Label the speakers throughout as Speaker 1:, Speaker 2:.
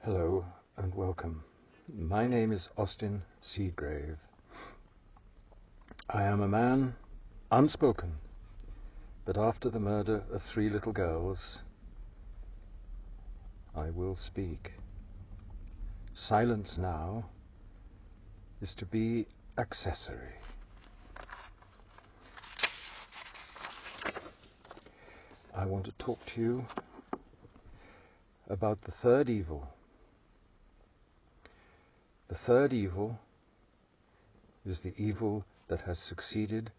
Speaker 1: Hello and welcome. My name is Austin Seagrave. I am a man, unspoken, but after the murder of 3 little girls, I will speak. Silence now is to be accessory. I want to talk to you about the third evil. The third evil is the evil that has succeeded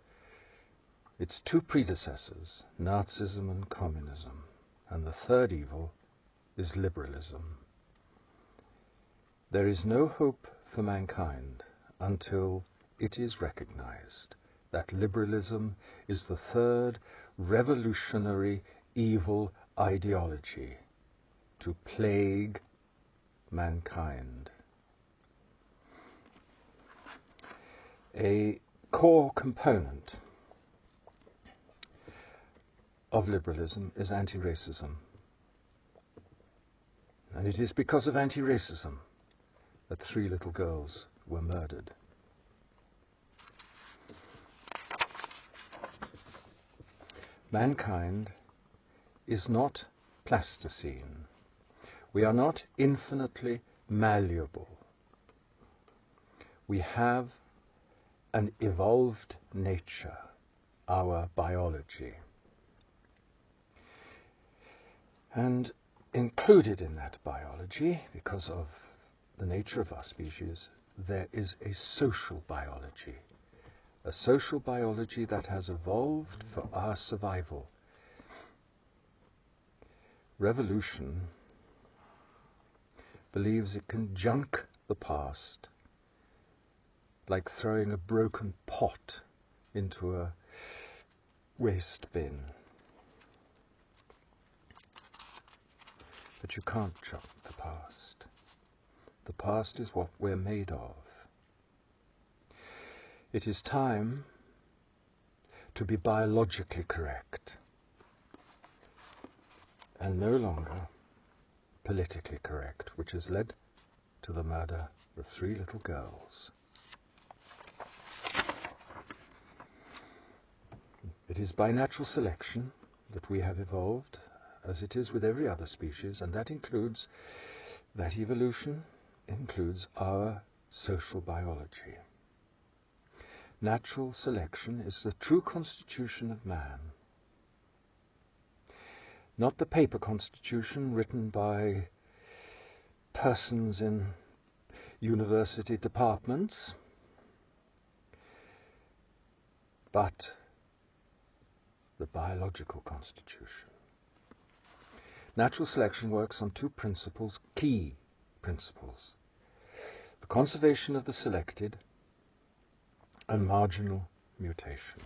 Speaker 1: its 2 predecessors, Nazism and communism. And the third evil is liberalism. There is no hope for mankind until it is recognized that liberalism is the third revolutionary evil ideology to plague mankind. A core component of liberalism is anti-racism. And it is because of anti-racism that 3 little girls were murdered. Mankind is not plasticine. We are not infinitely malleable. We have an evolved nature, our biology. And included in that biology, because of the nature of our species, there is a social biology that has evolved for our survival. Revolution believes it can junk the past like throwing a broken pot into a waste bin. But you can't junk the past. The past is what we're made of. It is time to be biologically correct and no longer politically correct, which has led to the murder of 3 little girls. It is by natural selection that we have evolved, as it is with every other species, and that evolution includes our social biology. Natural selection is the true constitution of man, not the paper constitution written by persons in university departments, but the biological constitution. Natural selection works on 2 principles, key principles: the conservation of the selected and marginal mutation.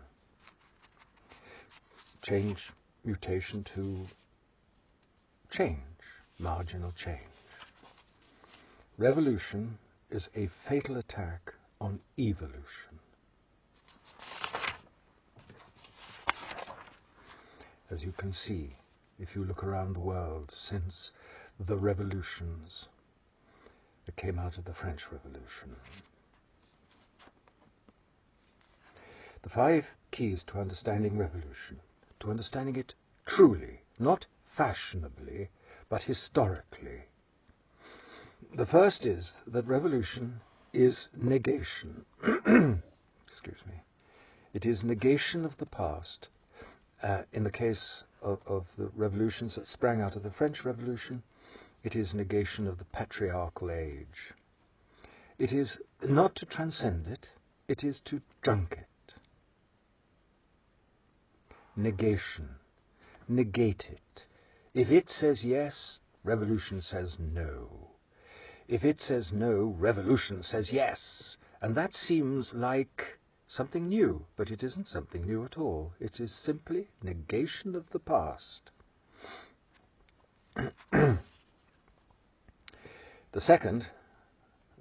Speaker 1: Change mutation to change, marginal change. Revolution is a fatal attack on evolution. As you can see, if you look around the world since the revolutions that came out of the French Revolution. The 5 keys to understanding revolution, to understanding it truly, not fashionably, but historically. The first is that revolution is negation. Excuse me. It is negation of the past. In the case of the revolutions that sprang out of the French Revolution, it is negation of the patriarchal age. It is not to transcend it, it is to junk it. Negation. Negate it. If it says yes, revolution says no. If it says no, revolution says yes. And that seems like something new, but it isn't something new at all. It is simply negation of the past. The second,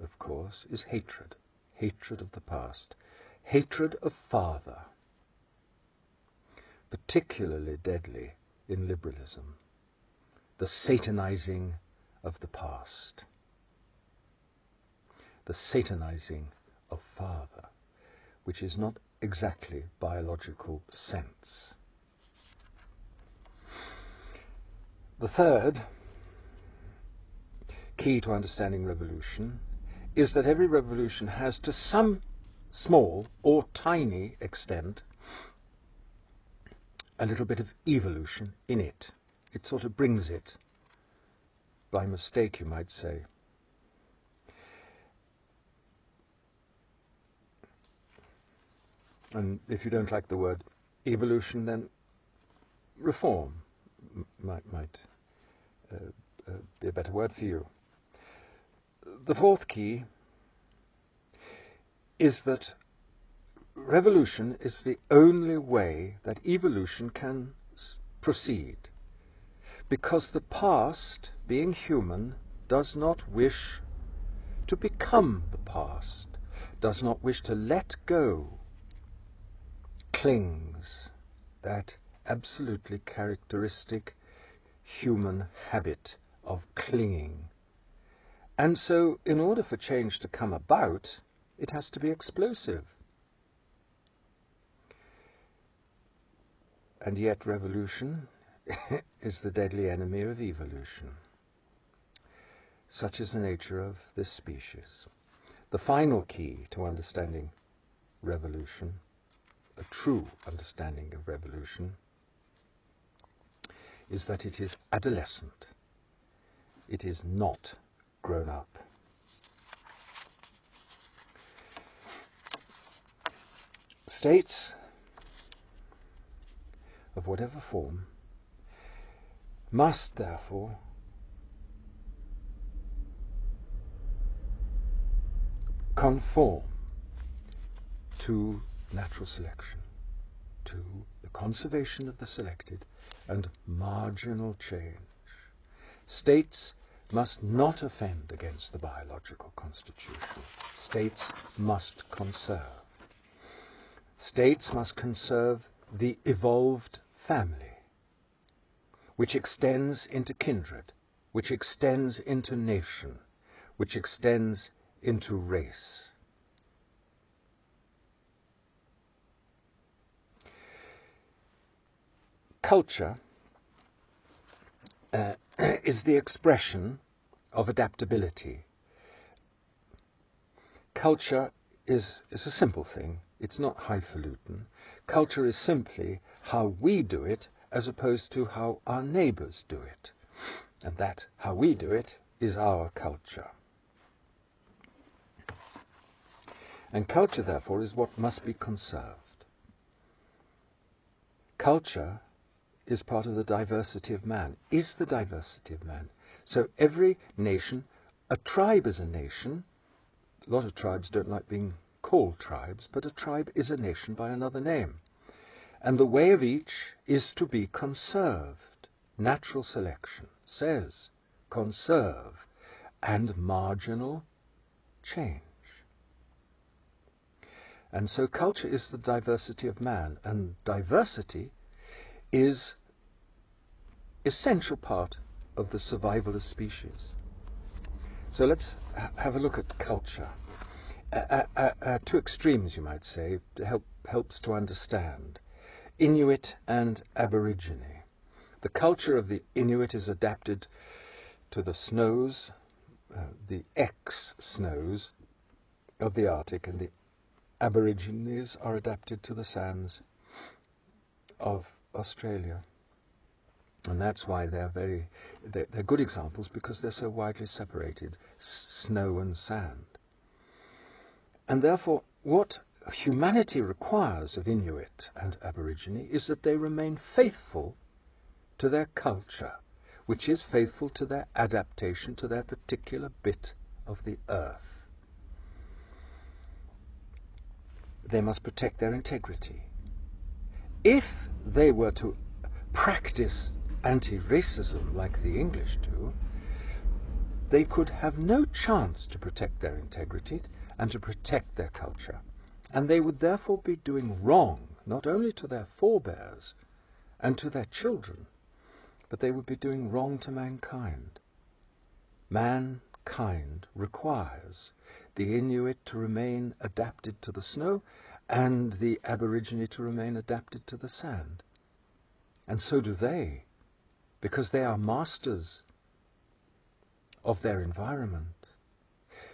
Speaker 1: of course, is hatred. Hatred of the past. Hatred of father. Particularly deadly in liberalism. The satanizing of the past, the satanizing of father, which is not exactly biological sense. The third key to understanding revolution is that every revolution has, to some small or tiny extent, a little bit of evolution in it. It sort of brings it, by mistake you might say. And if you don't like the word evolution, then reform might be a better word for you. The fourth key is that revolution is the only way that evolution can proceed, because the past, being human, does not wish to become the past, does not wish to let go, clings, that absolutely characteristic human habit of clinging. And so, in order for change to come about, it has to be explosive. And yet revolution is the deadly enemy of evolution. Such is the nature of this species. The final key to understanding revolution, a true understanding of revolution, is that it is adolescent. It is not grown up. States of whatever form must therefore conform to natural selection, to the conservation of the selected and marginal change. States must not offend against the biological constitution. States must conserve. States must conserve the evolved family, which extends into kindred, which extends into nation, which extends into race. Culture is the expression of adaptability. Culture is a simple thing. It's not highfalutin. Culture is simply how we do it as opposed to how our neighbors do it. And that how we do it is our culture. And culture, therefore, is what must be conserved. Culture is part of the diversity of man, is the diversity of man. So every nation, a tribe is a nation. A lot of tribes don't like being called tribes, but a tribe is a nation by another name. And the way of each is to be conserved. Natural selection says conserve and marginal change. And so culture is the diversity of man, and diversity is essential part of the survival of species. So let's have a look at culture. Two extremes, you might say, helps to understand. Inuit and Aborigine. The culture of the Inuit is adapted to the snows, the ex-snows of the Arctic, and the Aborigines are adapted to the sands of Australia. And that's why they're good examples, because they're so widely separated, snow and sand. And therefore, what humanity requires of Inuit and Aborigine is that they remain faithful to their culture, which is faithful to their adaptation to their particular bit of the earth. They must protect their integrity. If they were to practice anti-racism like the English do, they could have no chance to protect their integrity and to protect their culture. And they would therefore be doing wrong, not only to their forebears and to their children, but they would be doing wrong to mankind. mankind requires the Inuit to remain adapted to the snow and the Aborigine to remain adapted to the sand. And so do they, because they are masters of their environment.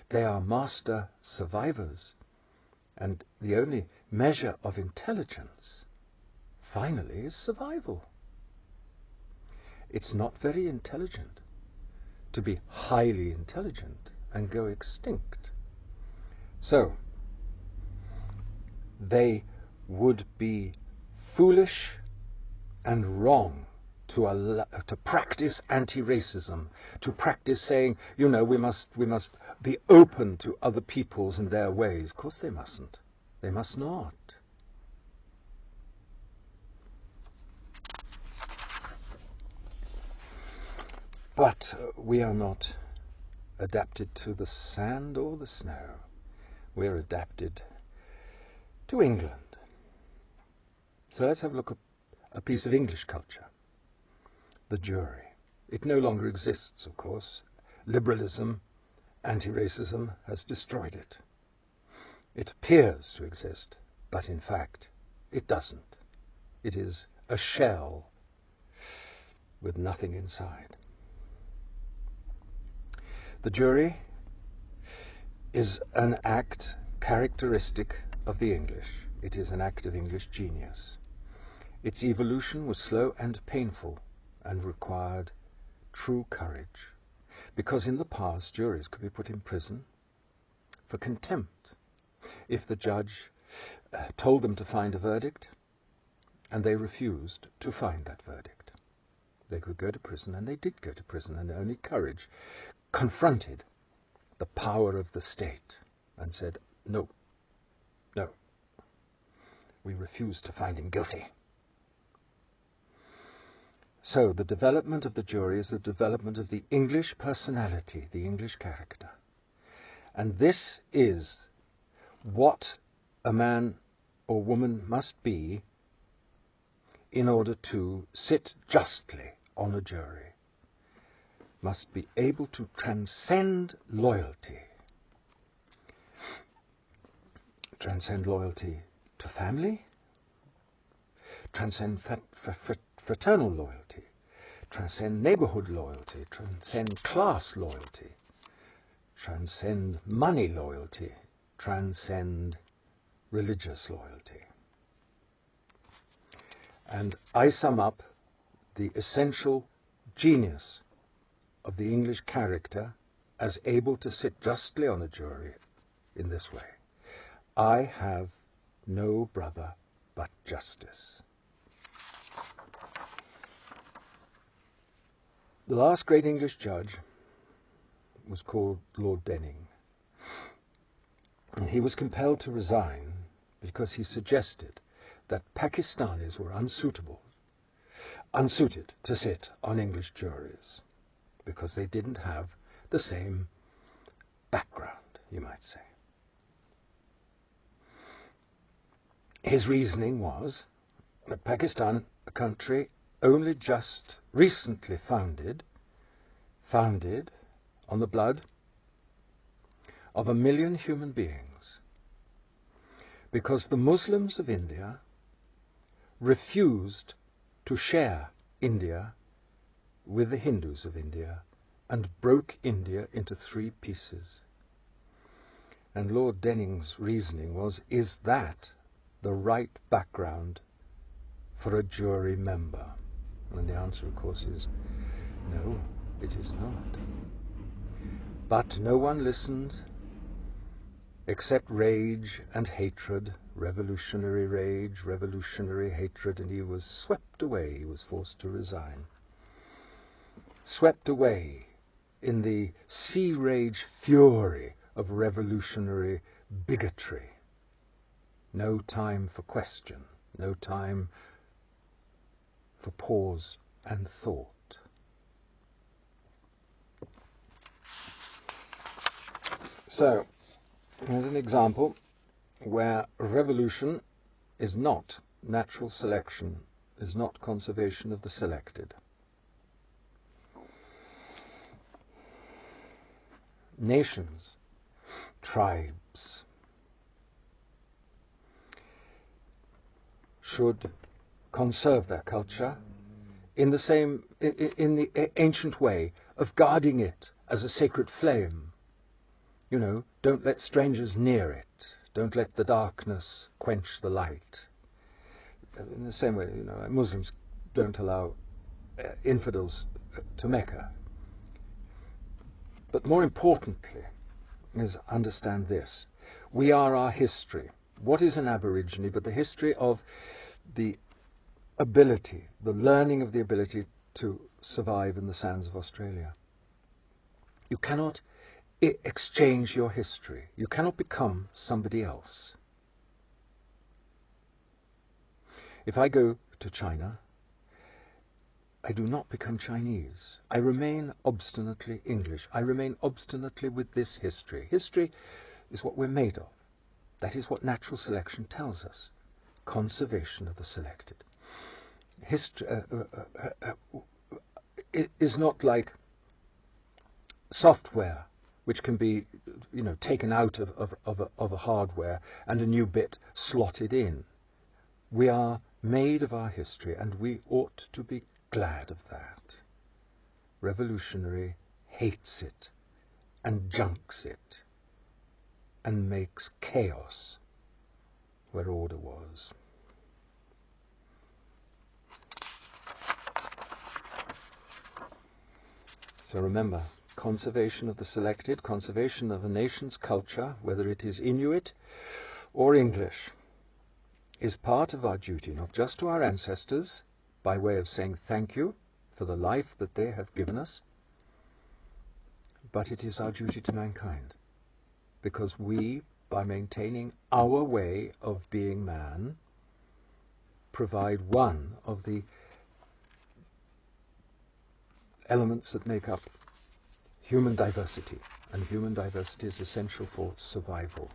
Speaker 1: They are master survivors. And the only measure of intelligence, finally, is survival. It's not very intelligent to be highly intelligent and go extinct. So, they would be foolish and wrong to practice anti-racism, to practice saying, you know, we must be open to other peoples and their ways. Of course they mustn't. They must not. But we are not adapted to the sand or the snow. We're adapted to England. So let's have a look at a piece of English culture. The jury. It no longer exists, of course. Liberalism, anti-racism has destroyed it. It appears to exist, but in fact, it doesn't. It is a shell with nothing inside. The jury is an act characteristic of the English. It is an act of English genius. Its evolution was slow and painful and required true courage, because in the past juries could be put in prison for contempt if the judge told them to find a verdict and they refused to find that verdict. They could go to prison, and they did go to prison, and only courage confronted the power of the state and said, no, we refuse to find him guilty. So the development of the jury is the development of the English personality, the English character. And this is what a man or woman must be in order to sit justly on a jury. Must be able to transcend loyalty. Transcend loyalty to family, transcend fraternal loyalty, transcend neighborhood loyalty, transcend class loyalty, transcend money loyalty, transcend religious loyalty. And I sum up the essential genius of the English character as able to sit justly on a jury in this way. I have no brother but justice. The last great English judge was called Lord Denning. And he was compelled to resign because he suggested that Pakistanis were unsuited to sit on English juries because they didn't have the same background, you might say. His reasoning was that Pakistan, a country only just recently founded on the blood of 1 million human beings, because the Muslims of India refused to share India with the Hindus of India and broke India into 3 pieces. And Lord Denning's reasoning was, is that the right background for a jury member? And the answer, of course, is no, it is not. But no one listened except rage and hatred, revolutionary rage, revolutionary hatred, and he was swept away. He was forced to resign. Swept away in the sea rage fury of revolutionary bigotry. No time for question, no time for pause and thought. So, here's an example where revolution is not natural selection, is not conservation of the selected. nations, tribes, should conserve their culture in the ancient way of guarding it as a sacred flame. You know, don't let strangers near it. Don't let the darkness quench the light. In the same way, you know, Muslims don't allow infidels to Mecca. But more importantly is understand this. We are our history. What is an Aborigine but the history of the ability, the learning of the ability to survive in the sands of Australia? You cannot exchange your history. You cannot become somebody else. If I go to China, I do not become Chinese. I remain obstinately English. I remain obstinately with this history. History is what we're made of. That is what natural selection tells us. Conservation of the selected. History is not like software, which can be, you know, taken out of a hardware and a new bit slotted in. We are made of our history, and we ought to be glad of that. Revolutionary hates it and junks it and makes chaos where order was. So remember, conservation of the selected, conservation of a nation's culture, whether it is Inuit or English, is part of our duty, not just to our ancestors, by way of saying thank you for the life that they have given us, but it is our duty to mankind, because we, by maintaining our way of being man, provide one of the elements that make up human diversity, and human diversity is essential for survival.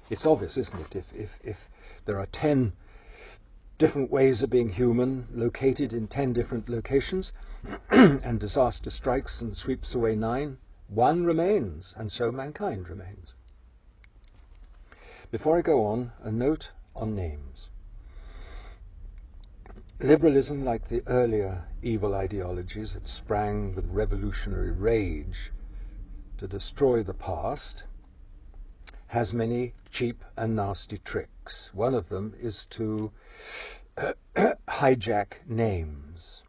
Speaker 1: It's obvious, isn't it? If there are 10 different ways of being human located in 10 different locations, and disaster strikes and sweeps away 9, one remains, and so mankind remains. Before I go on, a note on names. Liberalism, like the earlier evil ideologies that sprang with revolutionary rage to destroy the past, has many cheap and nasty tricks. One of them is to hijack names.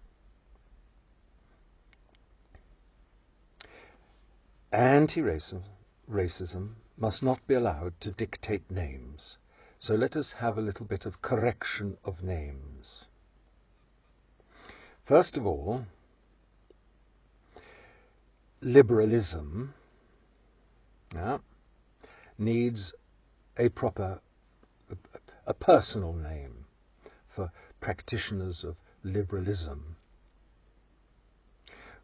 Speaker 1: Anti-racism must not be allowed to dictate names. So let us have a little bit of correction of names. First of all, liberalism needs a personal name for practitioners of liberalism.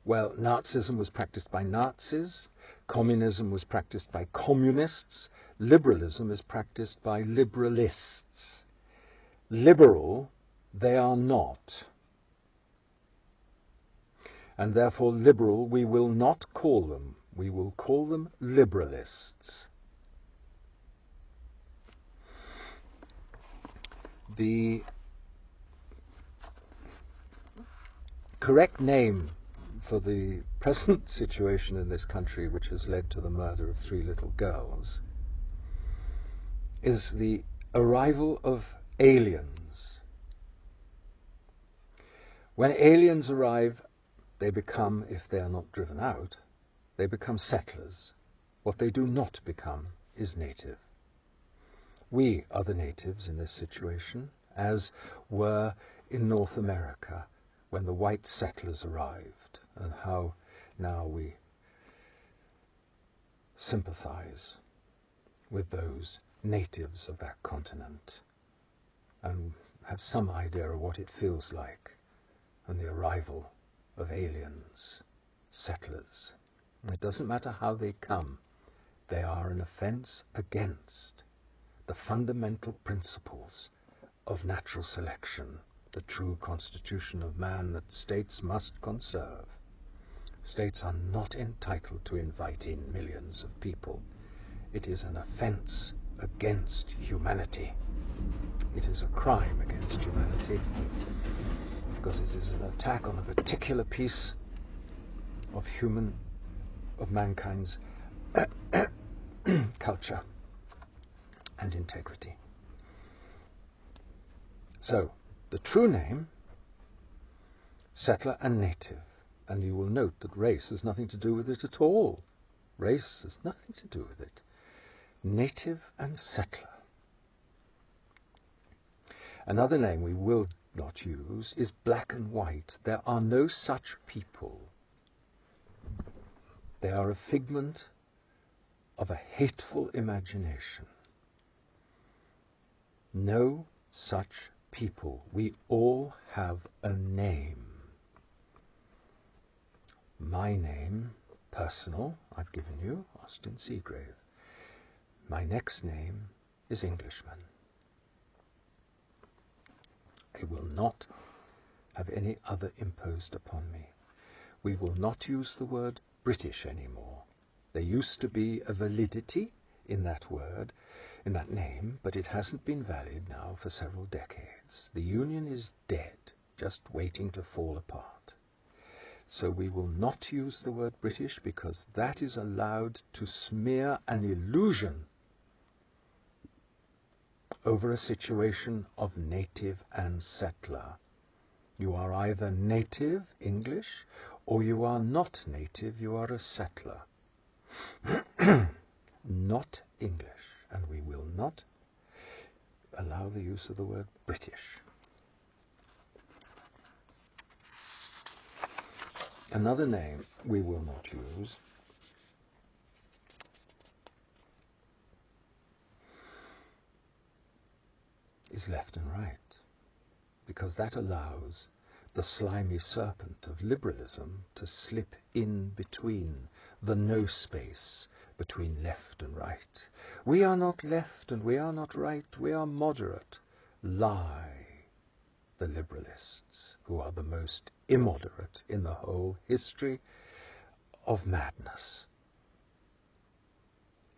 Speaker 1: Well, Nazism was practiced by Nazis, communism was practiced by communists, liberalism is practiced by liberalists. Liberal, they are not. And therefore liberal we will not call them. We will call them liberalists. The correct name for the present situation in this country, which has led to the murder of 3 little girls, is the arrival of aliens. When aliens arrive, they become, if they are not driven out, they become settlers. What they do not become is native. We are the natives in this situation, as were in North America when the white settlers arrived, and how now we sympathize with those natives of that continent and have some idea of what it feels like on the arrival of aliens, settlers. It doesn't matter how they come, they are an offense against the fundamental principles of natural selection, the true constitution of man that states must conserve. States are not entitled to invite in millions of people. It is an offense against humanity. It is a crime against humanity because it is an attack on a particular piece of mankind's culture and integrity. So, the true name, settler and native, and you will note that race has nothing to do with it at all. Race has nothing to do with it. Native and settler. Another name we will not use is black and white. There are no such people. They are a figment of a hateful imagination. No such people. We all have a name. My name, personal, I've given you, Austin Seagrave. My next name is Englishman. I will not have any other imposed upon me. We will not use the word British anymore. There used to be a validity in that word, in that name, but it hasn't been valid now for several decades. The Union is dead, just waiting to fall apart. So we will not use the word British because that is allowed to smear an illusion over a situation of native and settler. You are either native English or you are not native, you are a settler. Not English, and we will not allow the use of the word British. Another name we will not use is left and right, because that allows the slimy serpent of liberalism to slip in between the no space between left and right. We are not left and we are not right, we are moderate. Lie the liberalists, who are the most immoderate in the whole history of madness.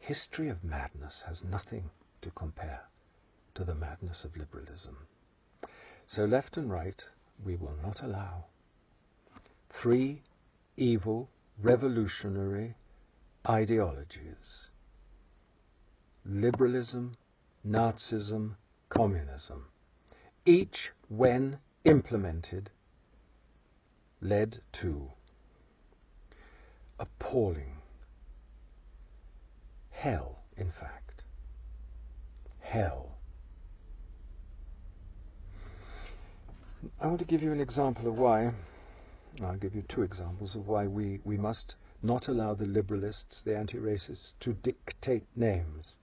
Speaker 1: History of madness has nothing to compare to the madness of liberalism. So left and right we will not allow. 3 evil, revolutionary ideologies: liberalism, Nazism, communism. Each, when implemented, led to appalling hell, in fact. Hell. I want to give you an example of why. I'll give you 2 examples of why we must not allow the liberalists, the anti-racists, to dictate names.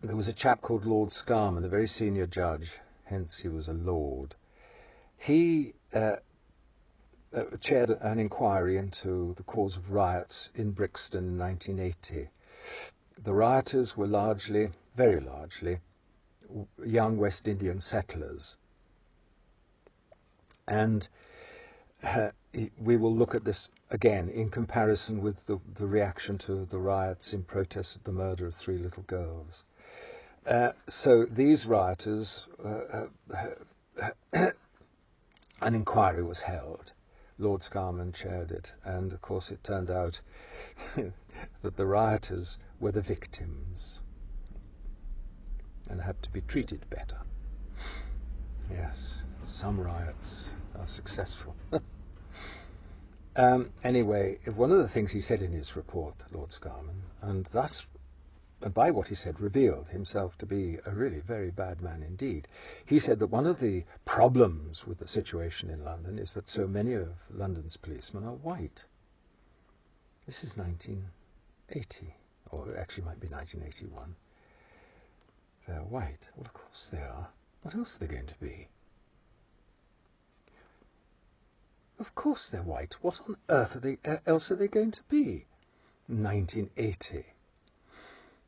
Speaker 1: There was a chap called Lord Scarman, a very senior judge, hence he was a lord. He chaired an inquiry into the cause of riots in Brixton in 1980. The rioters were largely, very largely, young West Indian settlers. And we will look at this again in comparison with the reaction to the riots in protest at the murder of 3 little girls. So these rioters, an inquiry was held. Lord Scarman chaired it, and of course it turned out that the rioters were the victims and had to be treated better. Yes, some riots are successful. Anyway, one of the things he said in his report, Lord Scarman, and by what he said, revealed himself to be a really very bad man indeed. He said that one of the problems with the situation in London is that so many of London's policemen are white. This is 1980, or actually might be 1981. They're white. Well, of course they are. What else are they going to be? Of course they're white. What on earth else are they going to be? 1980.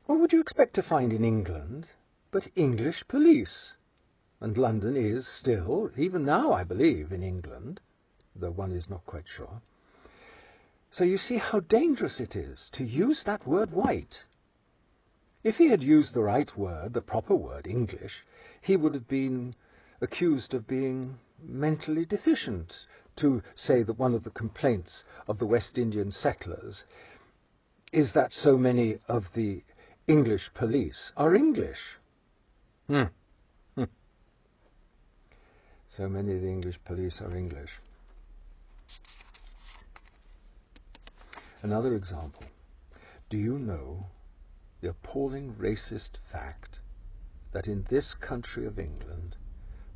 Speaker 1: What would you expect to find in England but English police? And London is still, even now I believe, in England, though one is not quite sure, So you see how dangerous it is to use that word white. If he had used the right word, the proper word, English, he would have been accused of being mentally deficient, to say that one of the complaints of the West Indian settlers is that so many of the English police are English. So many of the English police are English. Another example. Do you know the appalling racist fact that in this country of England,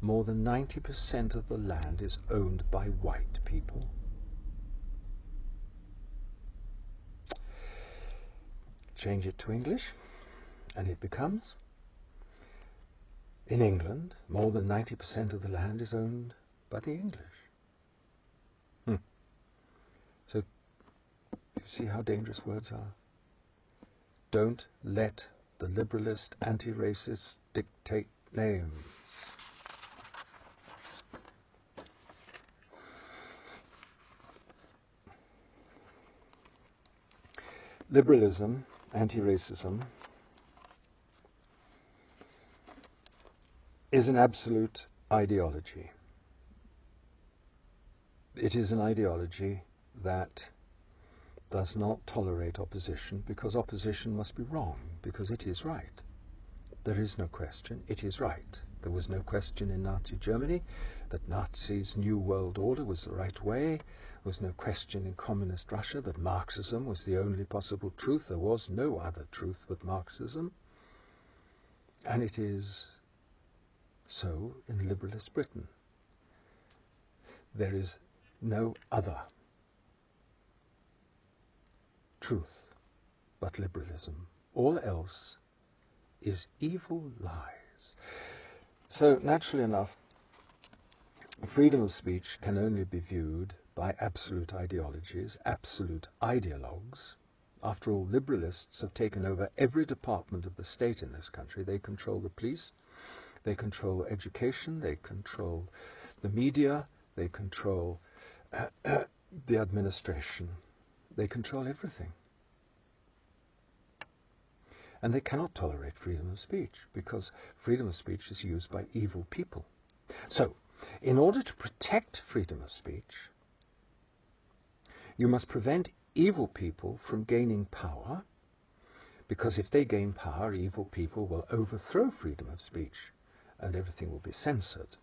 Speaker 1: more than 90% of the land is owned by white people? Change it to English, and it becomes, in England, more than 90% of the land is owned by the English. So, you see how dangerous words are? Don't let the liberalist anti-racists dictate names. Liberalism, anti-racism, is an absolute ideology. It is an ideology that does not tolerate opposition, because opposition must be wrong, because it is right. There is no question, it is right. There was no question in Nazi Germany that Nazis' New World Order was the right way. There was no question in Communist Russia that Marxism was the only possible truth. There was no other truth but Marxism. And it is so in liberalist Britain. There is no other truth but liberalism. All else is evil lies. So, naturally enough, freedom of speech can only be viewed by absolute ideologies, absolute ideologues. After all, liberalists have taken over every department of the state in this country. They control the police, they control education, they control the media, they control the administration. They control everything. And they cannot tolerate freedom of speech, because freedom of speech is used by evil people. So, in order to protect freedom of speech, you must prevent evil people from gaining power, because if they gain power, evil people will overthrow freedom of speech, and everything will be censored.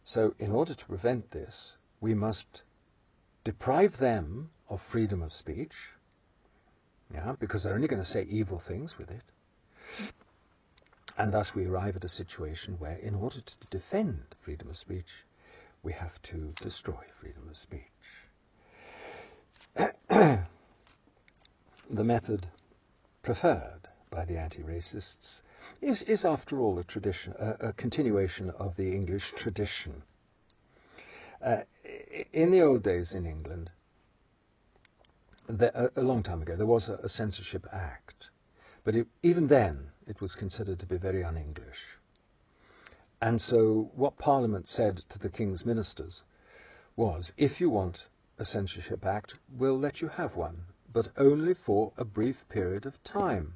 Speaker 1: So, in order to prevent this, we must deprive them of freedom of speech, because they're only going to say evil things with it. And thus we arrive at a situation where, in order to defend freedom of speech, we have to destroy freedom of speech. The method preferred by the anti-racists is after all a continuation of the English tradition. In the old days in England, a long time ago, there was a censorship act, but even then it was considered to be very un-English. And so what Parliament said to the King's ministers was, if you want a censorship act, we'll let you have one, but only for a brief period of time.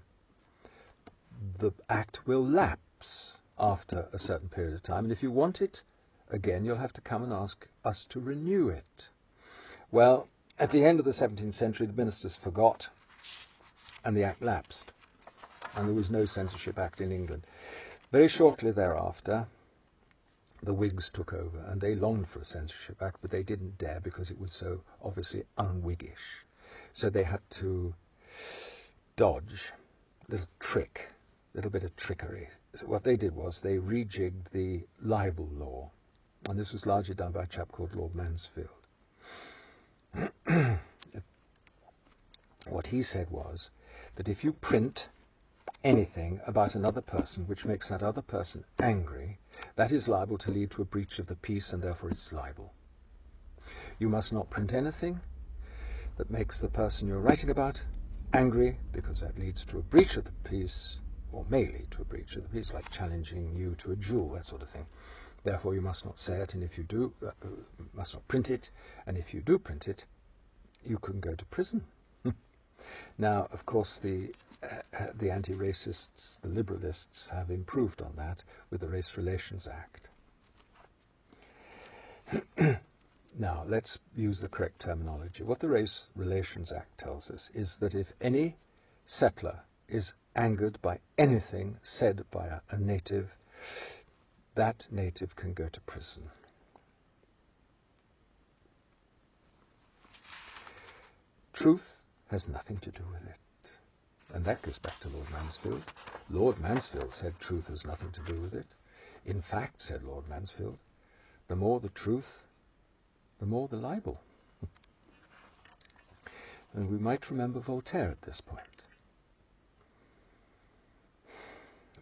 Speaker 1: The act will lapse after a certain period of time, and if you want it again, you'll have to come and ask us to renew it. Well, at the end of the 17th century, the ministers forgot, and the act lapsed, and there was no censorship act in England. Very shortly thereafter, the Whigs took over, and they longed for a censorship act, but they didn't dare because it was so obviously un-Whiggish. So they had to dodge a little trick, a little bit of trickery. So what they did was they rejigged the libel law, and this was largely done by a chap called Lord Mansfield. What he said was that if you print anything about another person which makes that other person angry, that is liable to lead to a breach of the peace, and therefore it's libel. You must not print anything that makes the person you're writing about angry, because that leads to a breach of the peace, or may lead to a breach of the peace, like challenging you to a duel, that sort of thing. Therefore you must not say it, and if you do, must not print it, and if you do print it, you couldn't go to prison. Now, of course, the anti-racists, the liberalists, have improved on that with the Race Relations Act. Now, let's use the correct terminology. What the Race Relations Act tells us is that if any settler is angered by anything said by a native, that native can go to prison. Truth has nothing to do with it. And that goes back to Lord Mansfield. Lord Mansfield said truth has nothing to do with it. In fact, said Lord Mansfield, the more the truth, the more the libel. And we might remember Voltaire at this point.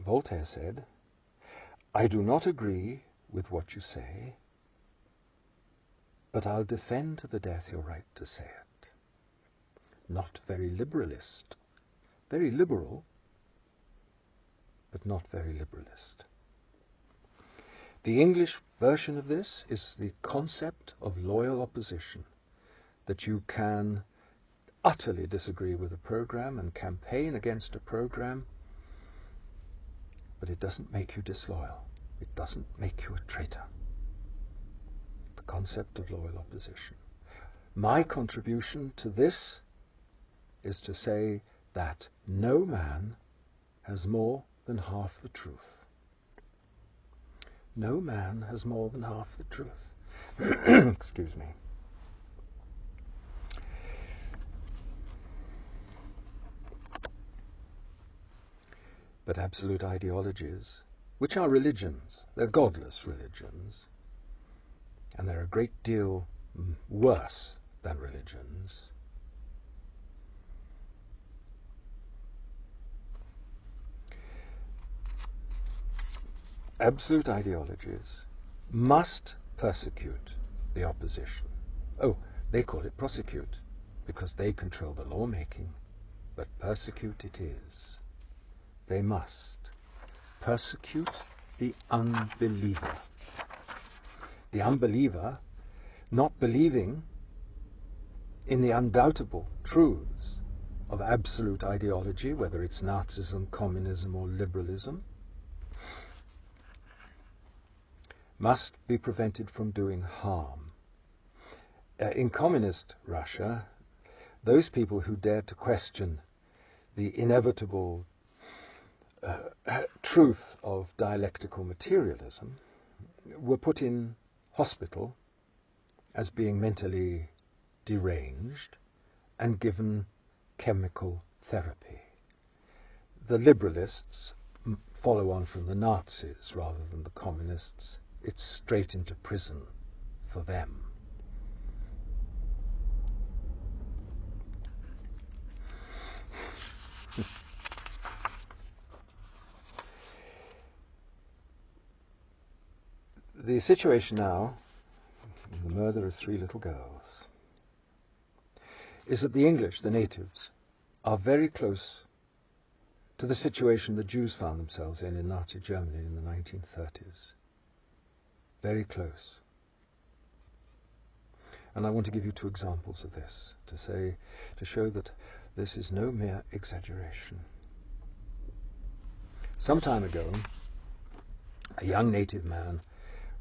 Speaker 1: Voltaire said, I do not agree with what you say, but I'll defend to the death your right to say it. Not very liberalist. Very liberal, but not very liberalist. The English version of this is the concept of loyal opposition, that you can utterly disagree with a program and campaign against a program, but it doesn't make you disloyal. It doesn't make you a traitor. The concept of loyal opposition. My contribution to this is to say that no man has more than half the truth. No man has more than half the truth. Excuse me. But absolute ideologies, which are religions, they're godless religions, and they're a great deal worse than religions. Absolute ideologies must persecute the opposition. Oh, they call it prosecute, because they control the lawmaking, but persecute it is. They must persecute the unbeliever. The unbeliever not believing in the undoubtable truths of absolute ideology, whether it's Nazism, communism, or liberalism, must be prevented from doing harm. In communist Russia, those people who dared to question the inevitable truth of dialectical materialism were put in hospital as being mentally deranged and given chemical therapy. The liberalists follow on from the Nazis rather than the communists. It's straight into prison for them. The situation now, the murder of 3 little girls, is that the English, the natives, are very close to the situation the Jews found themselves in Nazi Germany in the 1930s. Very close. And I want to give you 2 examples of this to show that this is no mere exaggeration. Some time ago, a young native man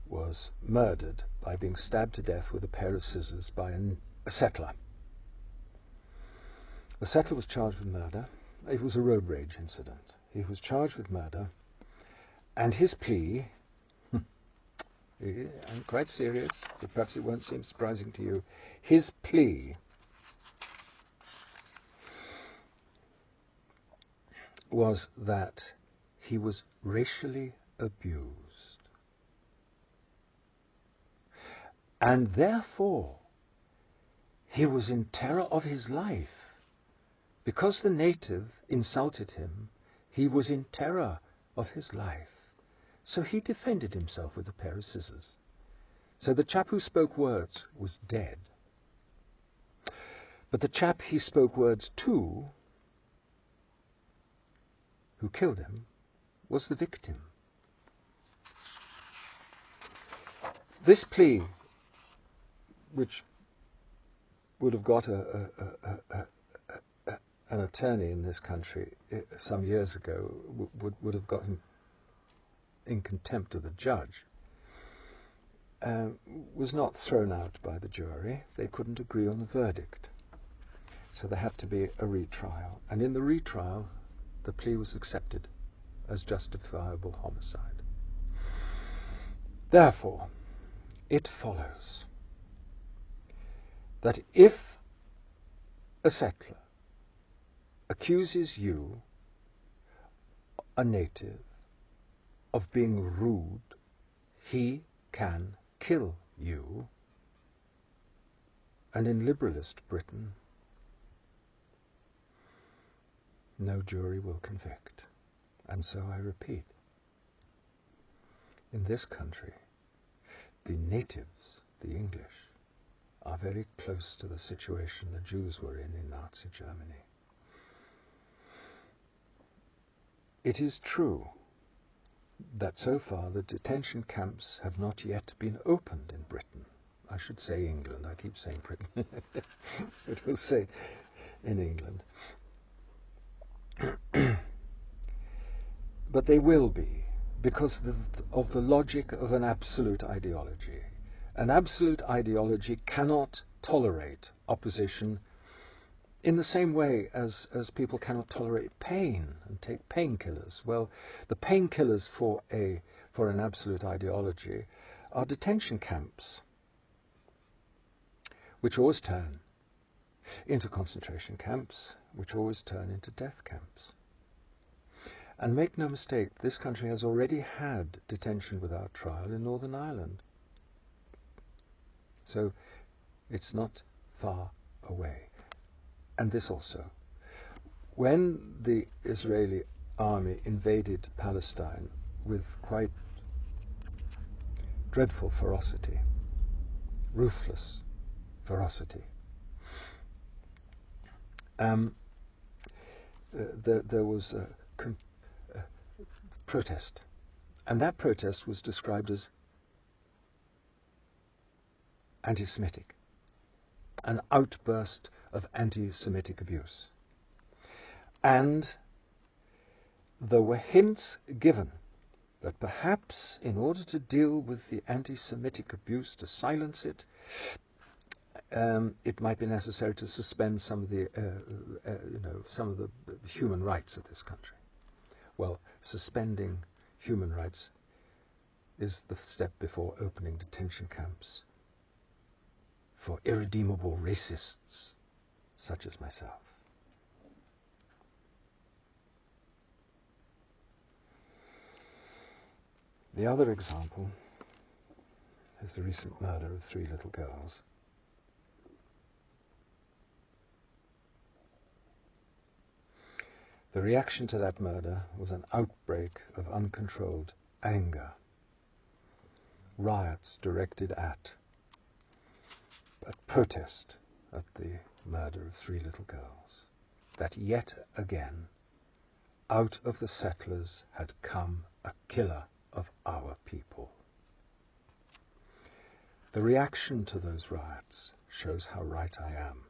Speaker 1: was murdered by being stabbed to death with a pair of scissors by a settler. The settler was charged with murder. It was a road rage incident. He was charged with murder, and his plea, I'm quite serious, but perhaps it won't seem surprising to you, his plea was that he was racially abused. And therefore, he was in terror of his life. Because the native insulted him, he was in terror of his life. So he defended himself with a pair of scissors. So the chap who spoke words was dead. But the chap he spoke words to, who killed him, was the victim. This plea, which would have got an attorney in this country some years ago would have got him in contempt of the judge, was not thrown out by the jury. They couldn't agree on the verdict. So there had to be a retrial. And in the retrial, the plea was accepted as justifiable homicide. Therefore, it follows that if a settler accuses you, a native, of being rude, he can kill you. And in liberalist Britain, no jury will convict. And so I repeat, in this country, the natives, the English, are very close to the situation the Jews were in Nazi Germany. It is true that so far the detention camps have not yet been opened in Britain. I should say England. I keep saying Britain. It will say in England. But they will be, because of the logic of an absolute ideology. An absolute ideology cannot tolerate opposition in the same way as people cannot tolerate pain and take painkillers. Well, the painkillers for an absolute ideology are detention camps, which always turn into concentration camps, which always turn into death camps. And make no mistake, this country has already had detention without trial in Northern Ireland. So it's not far away. And this also. When the Israeli army invaded Palestine with quite dreadful ferocity, ruthless ferocity, there was a protest. And that protest was described as anti-Semitic, an outburst of anti-Semitic abuse. And there were hints given that perhaps in order to deal with the anti-Semitic abuse, to silence it, it might be necessary to suspend some of the human rights of this country. Well, suspending human rights is the step before opening detention camps for irredeemable racists such as myself. The other example is the recent murder of 3 little girls. The reaction to that murder was an outbreak of uncontrolled anger, riots directed at protest at the murder of 3 little girls, that yet again, out of the settlers had come a killer of our people. The reaction to those riots shows how right I am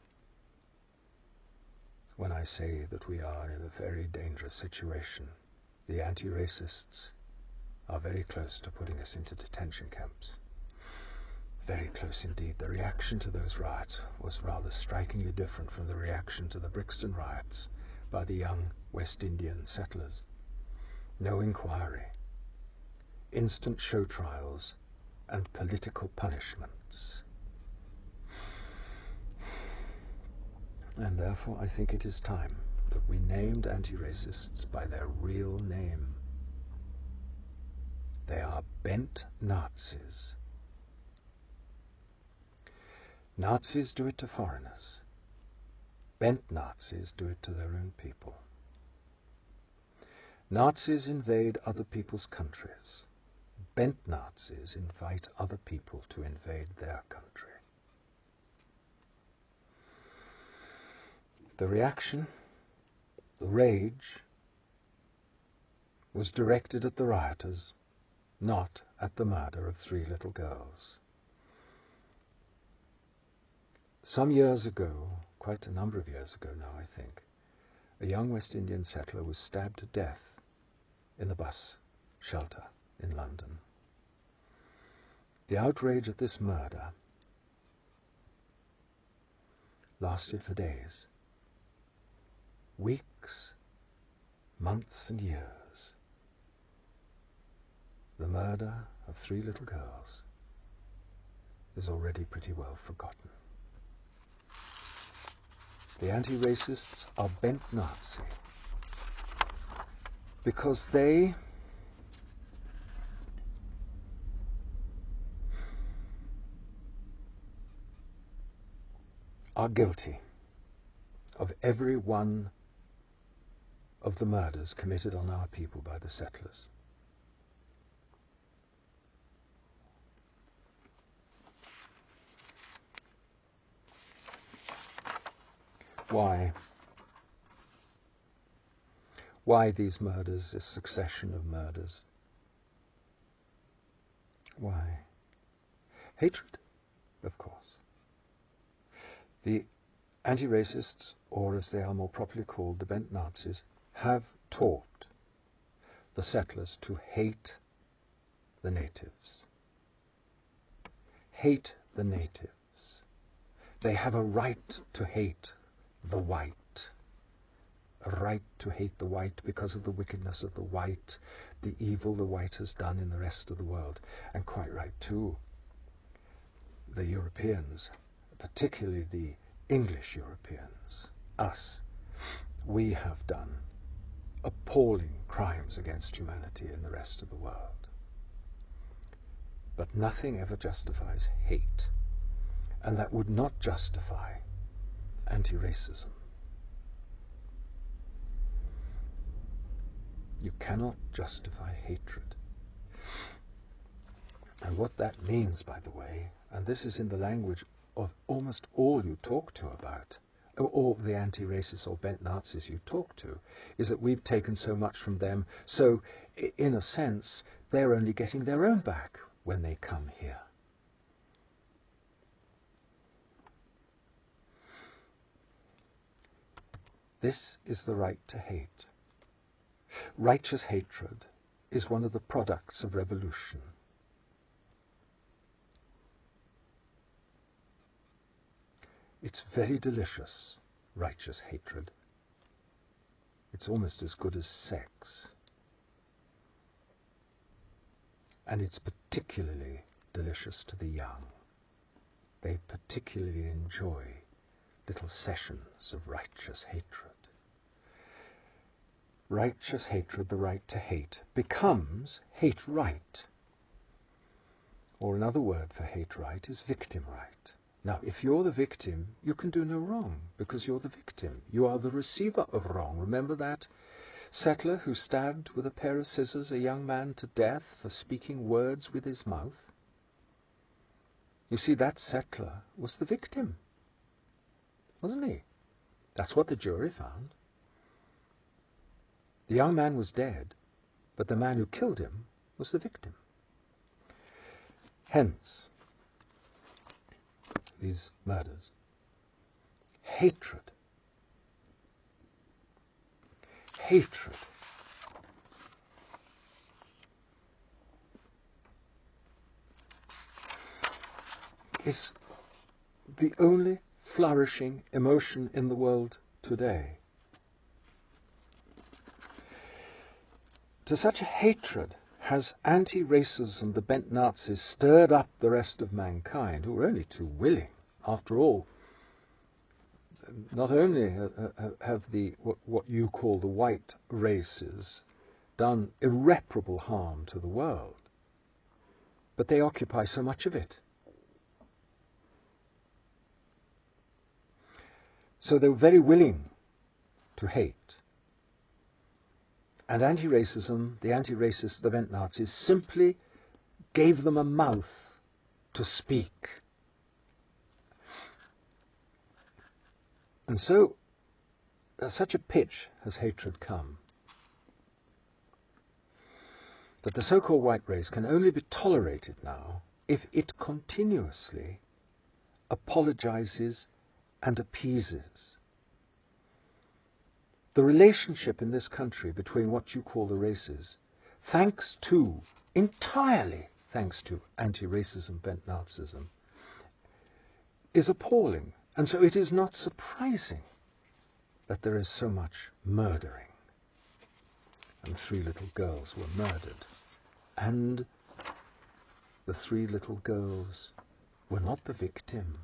Speaker 1: when I say that we are in a very dangerous situation. The anti-racists are very close to putting us into detention camps. Very close indeed. The reaction to those riots was rather strikingly different from the reaction to the Brixton riots by the young West Indian settlers. No inquiry, instant show trials, and political punishments. And therefore I think it is time that we named anti-racists by their real name. They are bent Nazis. Nazis do it to foreigners. Bent Nazis do it to their own people. Nazis invade other people's countries. Bent Nazis invite other people to invade their country. The reaction, the rage, was directed at the rioters, not at the murder of 3 little girls. Some years ago, quite a number of years ago now, I think, a young West Indian settler was stabbed to death in a bus shelter in London. The outrage at this murder lasted for days, weeks, months and years. The murder of 3 little girls is already pretty well forgotten. The anti-racists are bent Nazi because they are guilty of every one of the murders committed on our people by the settlers. Why? Why these murders, this succession of murders? Why? Hatred, of course. The anti-racists, or as they are more properly called, the bent Nazis, have taught the settlers to hate the natives. Hate the natives. They have a right to hate the white. A right to hate the white because of the wickedness of the white, the evil the white has done in the rest of the world. And quite right too. The Europeans, particularly the English Europeans, us, we have done appalling crimes against humanity in the rest of the world. But nothing ever justifies hate, and that would not justify anti-racism. You cannot justify hatred. And what that means, by the way, and this is in the language of almost all you talk to about, all the anti-racists or bent Nazis you talk to, is that we've taken so much from them, so in a sense they're only getting their own back when they come here. This is the right to hate. Righteous hatred is one of the products of revolution. It's very delicious, righteous hatred. It's almost as good as sex. And it's particularly delicious to the young. They particularly enjoy little sessions of righteous hatred. Righteous hatred, the right to hate, becomes hate right. Or another word for hate right is victim right. Now, if you're the victim, you can do no wrong, because you're the victim. You are the receiver of wrong. Remember that settler who stabbed with a pair of scissors a young man to death for speaking words with his mouth? You see, that settler was the victim, wasn't he? That's what the jury found. The young man was dead, but the man who killed him was the victim. Hence, these murders. Hatred. Hatred is the only flourishing emotion in the world today. To such a hatred has anti-racism, the bent Nazis, stirred up the rest of mankind, who are only too willing. After all, not only have what you call the white races done irreparable harm to the world, but they occupy so much of it. So they were very willing to hate. And anti-racism, the anti-racists, the bent Nazis, simply gave them a mouth to speak. And so, at such a pitch has hatred come that the so-called white race can only be tolerated now if it continuously apologizes and appeases. The relationship in this country between what you call the races, entirely thanks to anti-racism bent Nazism, is appalling. And so it is not surprising that there is so much murdering. And 3 little girls were murdered. And the 3 little girls were not the victim.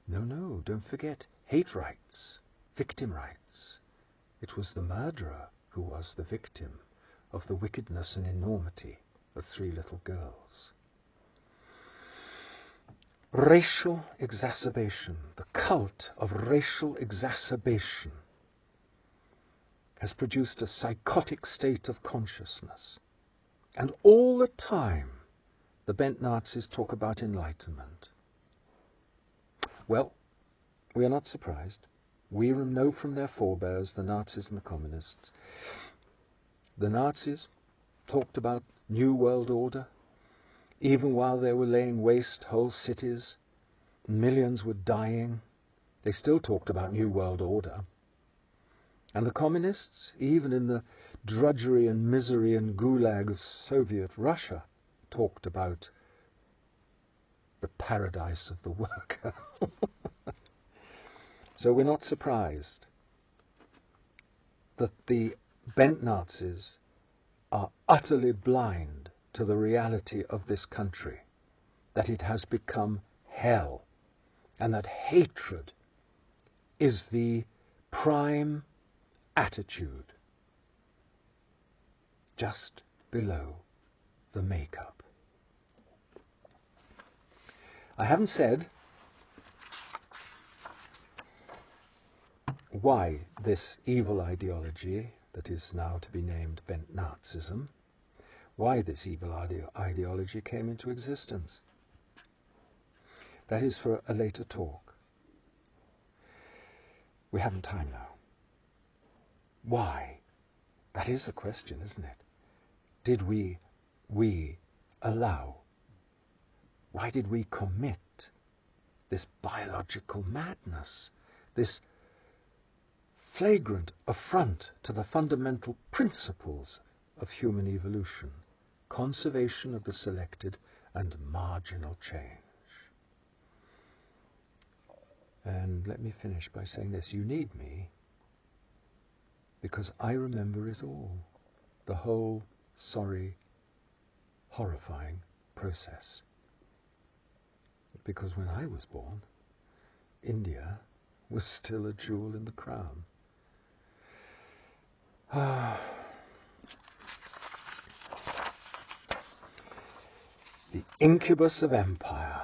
Speaker 1: No, don't forget. Hate rights, victim rights. It was the murderer who was the victim of the wickedness and enormity of 3 little girls. Racial exacerbation, the cult of racial exacerbation, has produced a psychotic state of consciousness. And all the time, the bent Nazis talk about enlightenment. Well, we are not surprised. We know from their forebears, the Nazis and the communists. The Nazis talked about New World Order. Even while they were laying waste whole cities, millions were dying, they still talked about New World Order. And the communists, even in the drudgery and misery and gulag of Soviet Russia, talked about the paradise of the worker. So we're not surprised that the bent Nazis are utterly blind to the reality of this country, that it has become hell, and that hatred is the prime attitude just below the makeup. I haven't said why this evil ideology that is now to be named bent Nazism, why this evil ideology came into existence. That is for a later talk. We haven't time now. Why? That is the question, isn't it? Did we allow? Why did we commit this biological madness, this flagrant affront to the fundamental principles of human evolution, conservation of the selected and marginal change? And let me finish by saying this. You need me because I remember it all, the whole sorry, horrifying process. Because when I was born, India was still a jewel in the crown. The incubus of empire.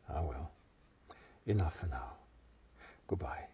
Speaker 1: Ah well, enough for now. Goodbye.